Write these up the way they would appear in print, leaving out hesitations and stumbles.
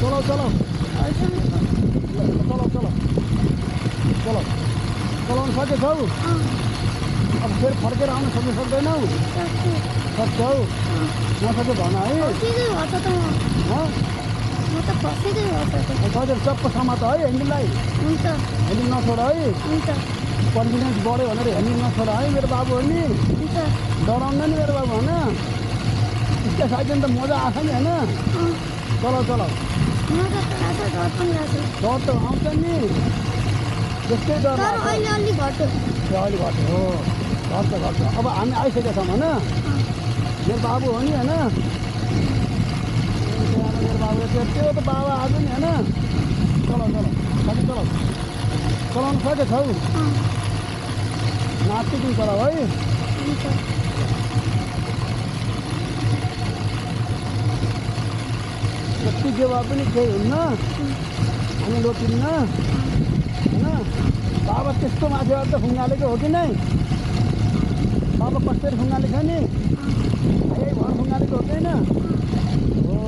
चलो चलो चलो चलो चलो चलाउनु सकेछौ अब फेरि फर्केर आउन सक्दैनौ सक्छौ नसके भन है सकेर चप्प समात है ह्यान्डललाई ह्यान्डल नछोड है कन्फिडेन्स बढ्यो भनेर ह्यान्डल नछोड है मेरो बाबु हो नि डराउन नि मेरो बाबु होइन इसका साइकल त मजा आएको नि होइन चलाउ चलाउ डर त आउँछ नि त्यस्तै डर अलि घट्यो हो घट्छ अब हामी आइसकेका छौँ होइन मेरो बाबु हो नि होइन मेरो बाबु त्यो त बाबा आज नि होइन चलाउ साथी चलाउनु सकेछौ नाच्छु चलाउ है जति जे भए पनि केही हुन्न हामी लोटिन्न होइन बाबा त्यस्तो माथिबाट त खुङ्गालेको हो कि नै बाबा कसरी खुङ्गालेको छ नि यही भर खुङ्गालेको हो कि होइन हो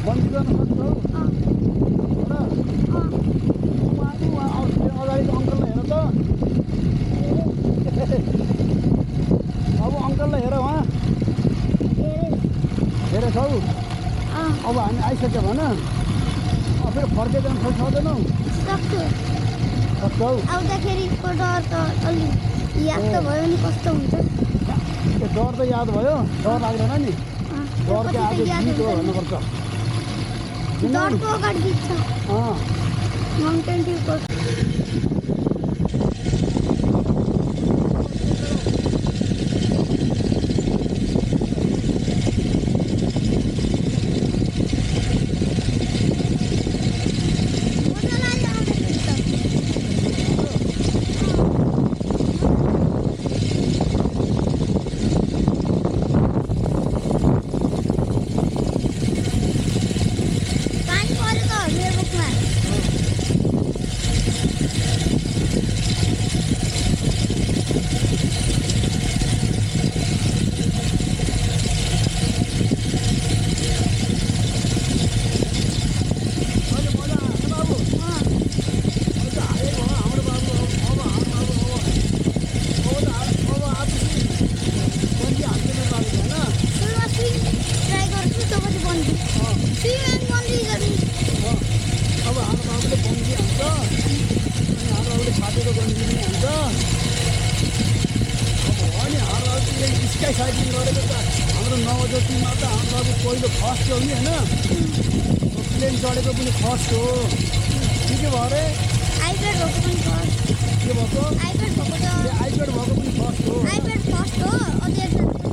बन्दी गर्न सक्छौ अगाडिको अङ्कललाई हेर त अब अङ्कललाई हेर उहाँ हेरेछौ अब हामी आइसक्यो भन फेरि फर्केर जान सक्दैनौ सक्छौ आउँदाखेरिको डर त अलि याद त भयो नि कस्तो हुन्छ त्यो डर त याद भयो डर लाग्दैन नि डर के आगे गीत हो भन्नुपर्छ डरको अगाडि गीत छ माउन्टेन ड्युको स्काई साइक्लिङ गरेको त हाम्रो नवज्योतिमा त हाम्रो अब पहिलो फर्स्ट हो नि होइन प्लेन चढेको पनि फर्स्ट हो के भयो अरे आइप्याड भएको पनि फर्स्ट के भएको आइप्याड भएको पनि फर्स्ट हो आइप्याड फर्स्ट हो अझै